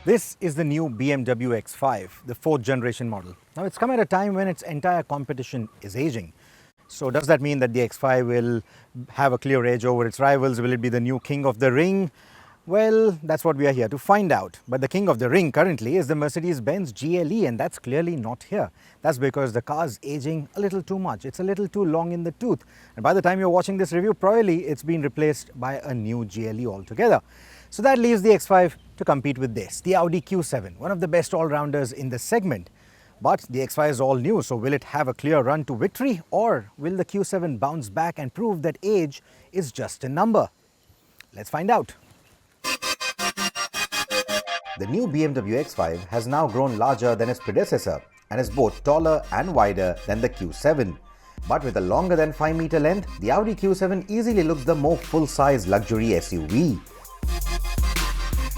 This is the new BMW X5, the 4th generation model. Now it's come at a time when its entire competition is aging. So does that mean that the X5 will have a clear edge over its rivals? Will it be the new king of the ring? Well, that's what we are here to find out. But the king of the ring currently is the Mercedes-Benz GLE, and that's clearly not here. That's because the car's aging a little too much. It's a little too long in the tooth. And by the time you're watching this review, probably it's been replaced by a new GLE altogether. So that leaves the X5 to compete with this, the Audi Q7, one of the best all-rounders in the segment. But the X5 is all new, so will it have a clear run to victory, or will the Q7 bounce back and prove that age is just a number? Let's find out. The new BMW X5 has now grown larger than its predecessor and is both taller and wider than the Q7. But with a longer than 5-meter length, the Audi Q7 easily looks the more full-size luxury SUV.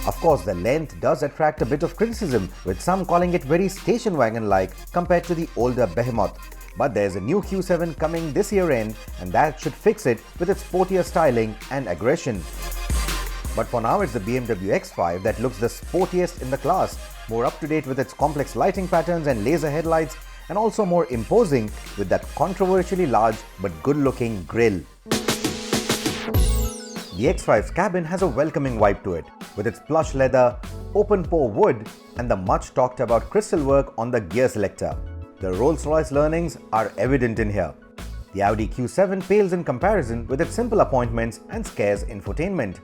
Of course, the length does attract a bit of criticism, with some calling it very station wagon-like compared to the older behemoth. But there's a new Q7 coming this year end, and that should fix it with its sportier styling and aggression. But for now, it's the BMW X5 that looks the sportiest in the class, more up-to-date with its complex lighting patterns and laser headlights, and also more imposing with that controversially large but good-looking grille. The X5's cabin has a welcoming vibe to it, with its plush leather, open-pore wood, and the much-talked-about crystal work on the gear selector. The Rolls-Royce learnings are evident in here. The Audi Q7 pales in comparison with its simple appointments and scarce infotainment.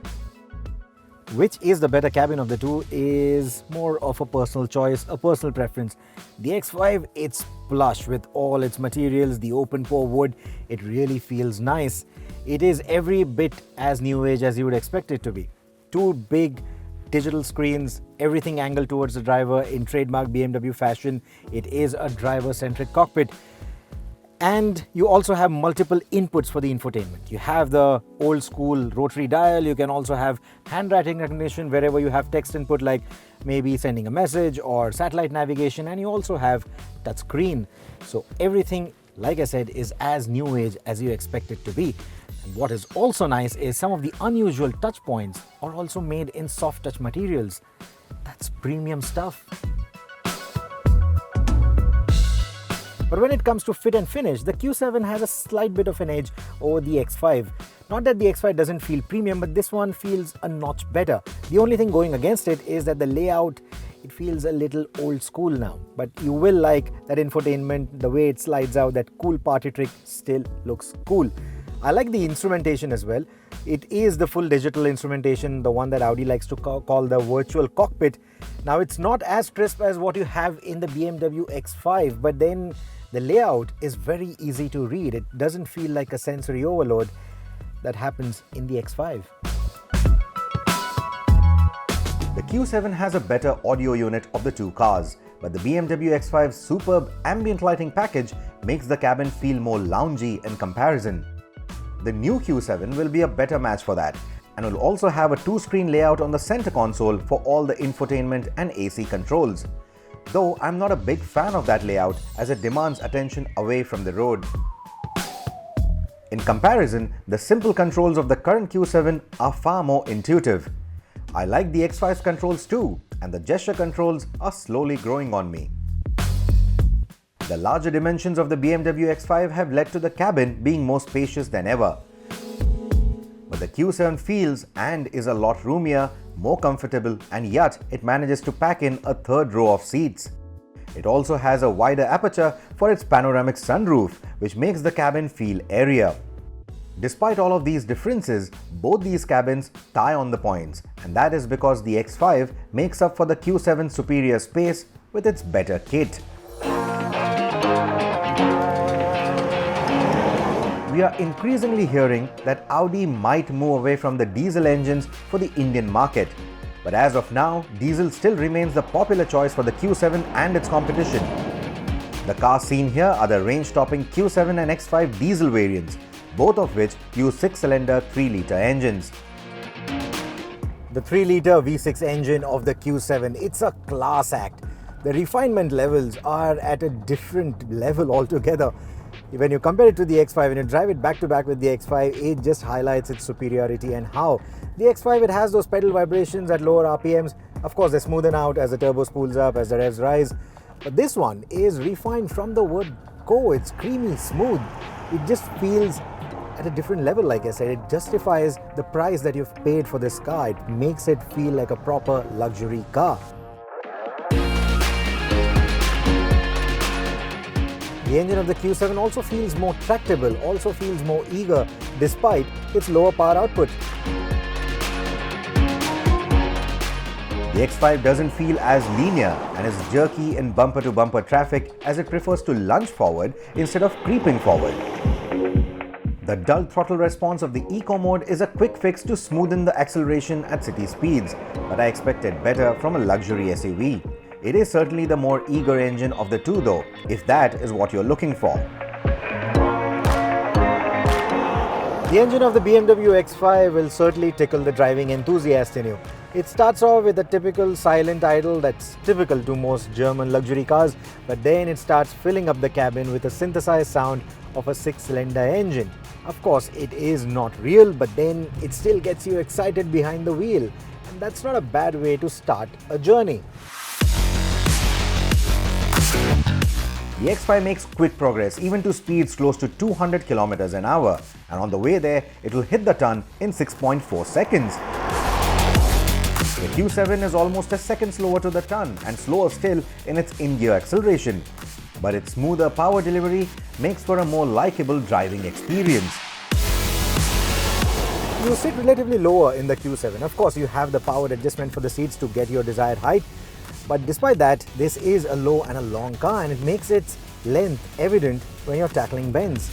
Which is the better cabin of the two is more of a personal choice, a personal preference. The X5, it's plush with all its materials, the open-pore wood. It really feels nice. It is every bit as new age as you would expect it to be. Two big digital screens, everything angled towards the driver in trademark BMW fashion. It is a driver-centric cockpit. And you also have multiple inputs for the infotainment. You have the old school rotary dial. You can also have handwriting recognition wherever you have text input, like maybe sending a message or satellite navigation. And you also have touch screen. So everything, like I said, is as new age as you expect it to be. And what is also nice is some of the unusual touch points are also made in soft touch materials. That's premium stuff. But when it comes to fit and finish, the Q7 has a slight bit of an edge over the X5. Not that the X5 doesn't feel premium, but this one feels a notch better. The only thing going against it is that the layout, it feels a little old school now. But you will like that infotainment, the way it slides out, that cool party trick still looks cool. I like the instrumentation as well. It is the full digital instrumentation, the one that Audi likes to call the virtual cockpit. Now, it's not as crisp as what you have in the BMW X5, but then the layout is very easy to read. It doesn't feel like a sensory overload that happens in the X5. The Q7 has a better audio unit of the two cars, but the BMW X5's superb ambient lighting package makes the cabin feel more loungy in comparison. The new Q7 will be a better match for that, and will also have a 2-screen layout on the center console for all the infotainment and AC controls. Though I'm not a big fan of that layout, as it demands attention away from the road. In comparison, the simple controls of the current Q7 are far more intuitive. I like the X5's controls too, and the gesture controls are slowly growing on me. The larger dimensions of the BMW X5 have led to the cabin being more spacious than ever. But the Q7 feels and is a lot roomier, more comfortable, and yet it manages to pack in a third row of seats. It also has a wider aperture for its panoramic sunroof, which makes the cabin feel airier. Despite all of these differences, both these cabins tie on the points, and that is because the X5 makes up for the Q7's superior space with its better kit. We are increasingly hearing that Audi might move away from the diesel engines for the Indian market. But as of now, diesel still remains the popular choice for the Q7 and its competition. The cars seen here are the range-topping Q7 and X5 diesel variants, both of which use 6-cylinder 3-litre engines. The 3-litre V6 engine of the Q7, it's a class act. The refinement levels are at a different level altogether. When you compare it to the X5, when you drive it back to back with the X5, it just highlights its superiority and how the X5, it has those pedal vibrations at lower RPMs. Of course, they smoothen out as the turbo spools up, as the revs rise. But this one is refined from the word go. It's creamy, smooth. It just feels at a different level, like I said. It justifies the price that you've paid for this car. It makes it feel like a proper luxury car. The engine of the Q7 also feels more tractable, also feels more eager despite its lower power output. The X5 doesn't feel as linear and is jerky in bumper-to-bumper traffic as it prefers to lunge forward instead of creeping forward. The dull throttle response of the Eco mode is a quick fix to smoothen the acceleration at city speeds, but I expected better from a luxury SUV. It is certainly the more eager engine of the two though, if that is what you're looking for. The engine of the BMW X5 will certainly tickle the driving enthusiast in you. It starts off with a typical silent idle that's typical to most German luxury cars, but then it starts filling up the cabin with a synthesized sound of a 6-cylinder engine. Of course, it is not real, but then it still gets you excited behind the wheel, and that's not a bad way to start a journey. The X5 makes quick progress even to speeds close to 200 km an hour, and on the way there, it will hit the ton in 6.4 seconds. The Q7 is almost a second slower to the ton and slower still in its in-gear acceleration, but its smoother power delivery makes for a more likable driving experience. You sit relatively lower in the Q7. Of course, you have the power adjustment for the seats to get your desired height. But despite that, this is a low and a long car, and it makes its length evident when you're tackling bends.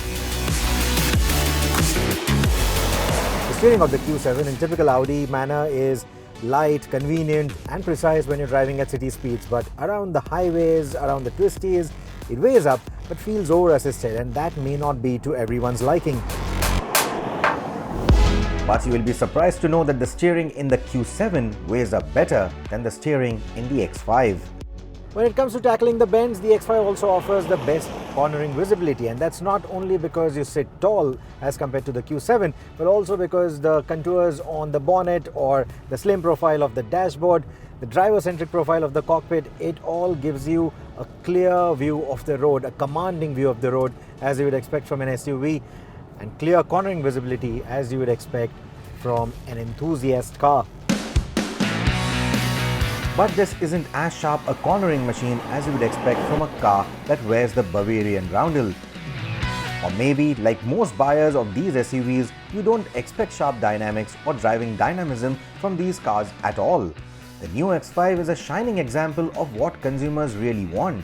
The steering of the Q7 in typical Audi manner is light, convenient and precise when you're driving at city speeds, but around the highways, around the twisties, it weighs up but feels over-assisted, and that may not be to everyone's liking. But you will be surprised to know that the steering in the Q7 weighs up better than the steering in the X5. When it comes to tackling the bends, the X5 also offers the best cornering visibility, and that's not only because you sit tall as compared to the Q7, but also because the contours on the bonnet or the slim profile of the dashboard, the driver-centric profile of the cockpit, it all gives you a clear view of the road, a commanding view of the road as you would expect from an SUV, and clear cornering visibility as you would expect from an enthusiast car. But this isn't as sharp a cornering machine as you would expect from a car that wears the Bavarian roundel. Or maybe, like most buyers of these SUVs, you don't expect sharp dynamics or driving dynamism from these cars at all. The new X5 is a shining example of what consumers really want: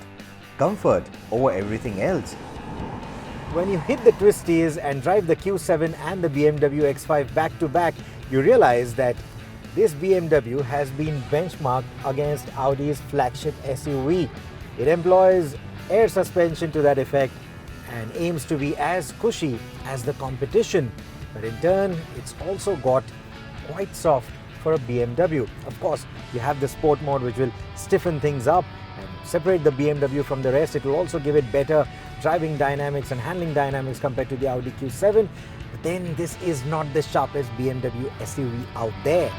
comfort over everything else. When you hit the twisties and drive the Q7 and the BMW X5 back to back, you realize that this BMW has been benchmarked against Audi's flagship SUV. It employs air suspension to that effect and aims to be as cushy as the competition. But in turn, it's also got quite soft for a BMW. Of course, you have the Sport mode, which will stiffen things up and separate the BMW from the rest. It will also give it better driving dynamics and handling dynamics compared to the Audi Q7. But then this is not the sharpest BMW SUV out there.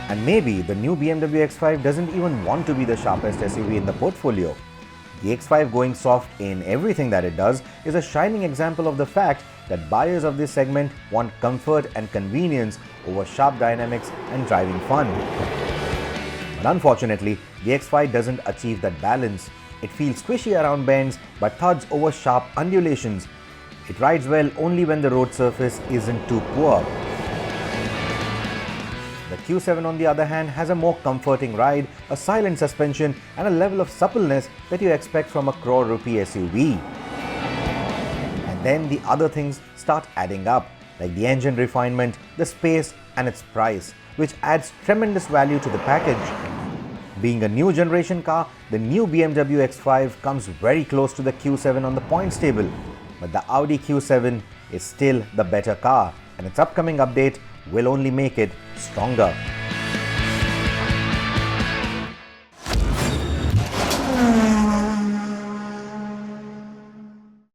And maybe the new BMW X5 doesn't even want to be the sharpest SUV in the portfolio. The X5 going soft in everything that it does is a shining example of the fact that buyers of this segment want comfort and convenience over sharp dynamics and driving fun. But unfortunately, the X5 doesn't achieve that balance. It feels squishy around bends but thuds over sharp undulations. It rides well only when the road surface isn't too poor. The Q7 on the other hand has a more comforting ride, a silent suspension and a level of suppleness that you expect from a crore rupee SUV. And then the other things start adding up, like the engine refinement, the space and its price, which adds tremendous value to the package. Being a new generation car, the new BMW X5 comes very close to the Q7 on the points table, but the Audi Q7 is still the better car, and its upcoming update will only make it stronger.